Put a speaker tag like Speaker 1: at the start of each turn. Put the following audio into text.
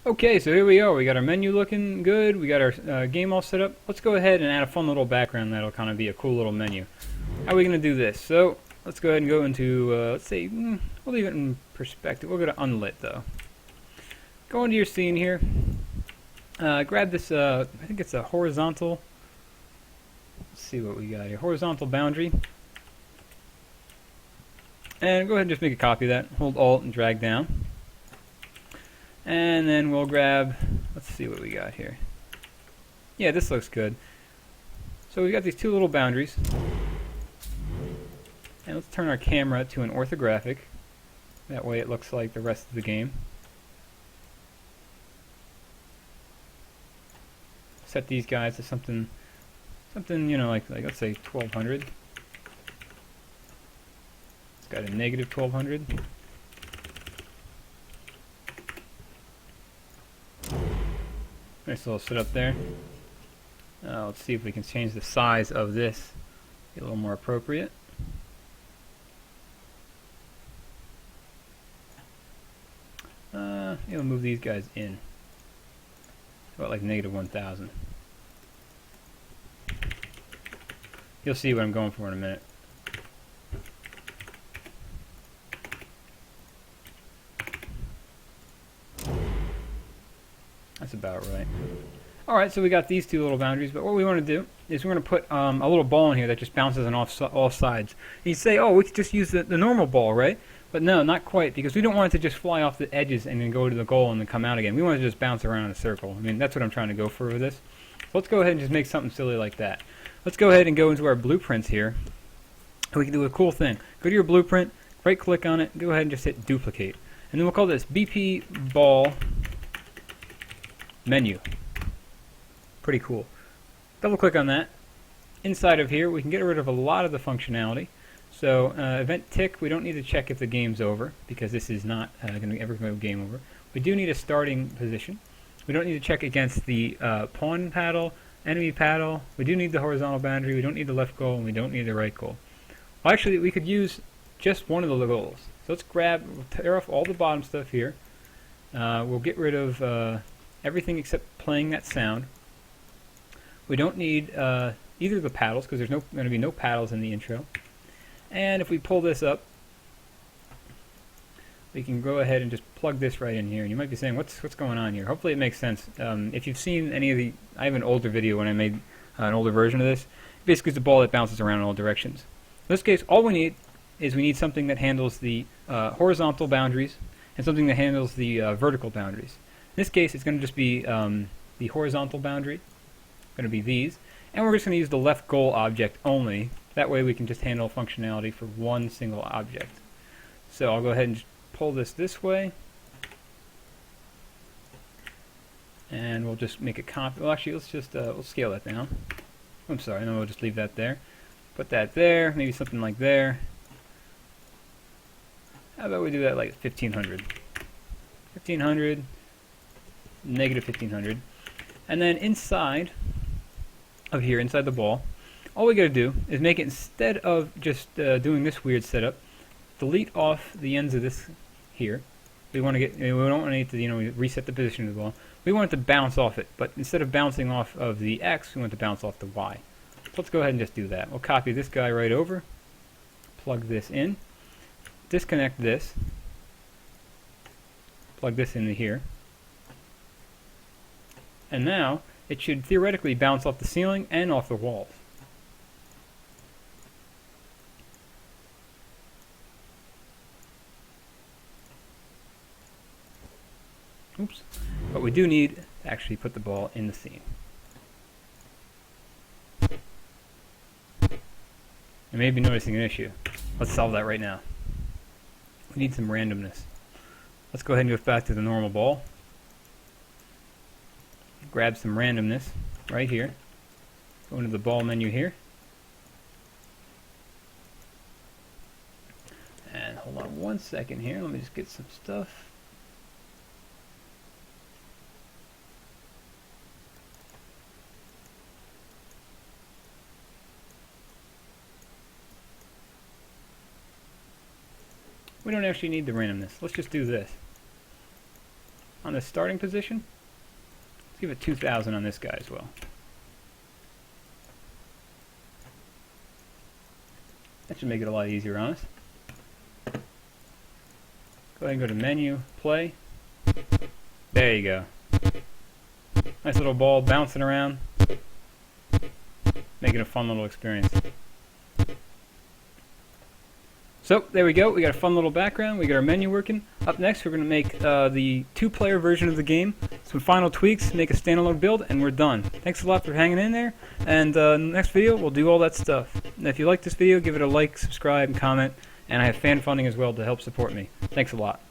Speaker 1: Okay, so here we are. We got our menu looking good. We got our game all set up. Let's go ahead and add a fun little background that'll kind of be a cool little menu. How are we going to do this? So let's go ahead and go into, let's say, we'll leave it in perspective. We'll go to unlit though. Go into your scene here. Grab this, I think it's a horizontal. Let's see what we got here. Horizontal boundary. And go ahead and just make a copy of that. Hold Alt and drag down. And then we'll grab, let's see what we got here. Yeah, this looks good. So we've got these two little boundaries. And let's turn our camera to an orthographic. That way it looks like the rest of the game. Set these guys to something, you know, like let's say 1200. It's got a negative 1200. Nice little setup there. Let's see if we can change the size of this, get a little more appropriate. We'll move these guys in. About like negative 1000. You'll see what I'm going for in a minute. That's about right. Alright, so we got these two little boundaries, but what we want to do is we're going to put a little ball in here that just bounces on all sides. And you say, oh, we could just use the normal ball, right? But no, not quite, because we don't want it to just fly off the edges and then go to the goal and then come out again. We want it to just bounce around in a circle. I mean, that's what I'm trying to go for with this. Let's go ahead and just make something silly like that. Let's go ahead and go into our blueprints here. We can do a cool thing. Go to your blueprint, right-click on it, go ahead and just hit duplicate. And then we'll call this BP ball menu. Pretty cool. Double click on that. Inside of here we can get rid of a lot of the functionality. So event tick, we don't need to check if the game's over, because this is not going to ever go game over. We do need a starting position. We don't need to check against the pawn paddle, enemy paddle. We do need the horizontal boundary. We don't need the left goal, and we don't need the right goal. Well, actually, we could use just one of the goals. So let's we'll tear off all the bottom stuff here. We'll get rid of everything except playing that sound. We don't need either of the paddles, because there's going to be no paddles in the intro. And if we pull this up, we can go ahead and just plug this right in here. And you might be saying, what's going on here? Hopefully it makes sense. If you've seen any of the, I have an older video when I made an older version of this. Basically it's a ball that bounces around in all directions. In this case, all we need is we need something that handles the horizontal boundaries and something that handles the vertical boundaries. In this case, it's going to just be the horizontal boundary. Going to be these. And we're just going to use the left goal object only. That way we can just handle functionality for one single object. So I'll go ahead and just pull this way. And we'll just make a copy. Well, actually, let's just we'll scale that down. I'm sorry, no, we'll just leave that there. Put that there, maybe something like there. How about we do that like 1500? 1500, negative 1500. And then inside of here, inside the ball, all we got to do is make it, instead of just doing this weird setup, delete off the ends of this here. We want to get, we don't want it to, reset the position of the ball. We want it to bounce off it, but instead of bouncing off of the X, we want it to bounce off the Y. So let's go ahead and just do that. We'll copy this guy right over, plug this in, disconnect this, plug this into here, and now it should theoretically bounce off the ceiling and off the walls. Oops. But we do need to actually put the ball in the scene. You may be noticing an issue. Let's solve that right now. We need some randomness. Let's go ahead and go back to the normal ball. Grab some randomness right here. Go into the ball menu here. And hold on one second here. Let me just get some stuff. We don't actually need the randomness. Let's just do this. on the starting position. Let's give it 2,000 on this guy as well. That should make it a lot easier on us. Go ahead and go to Menu, Play. There you go. Nice little ball bouncing around. Making a fun little experience. So, there we go. We got a fun little background. We got our menu working. Up next, we're going to make the 2-player version of the game. Some final tweaks, make a standalone build, and we're done. Thanks a lot for hanging in there. And in the next video, we'll do all that stuff. And if you like this video, give it a like, subscribe, and comment. And I have fan funding as well to help support me. Thanks a lot.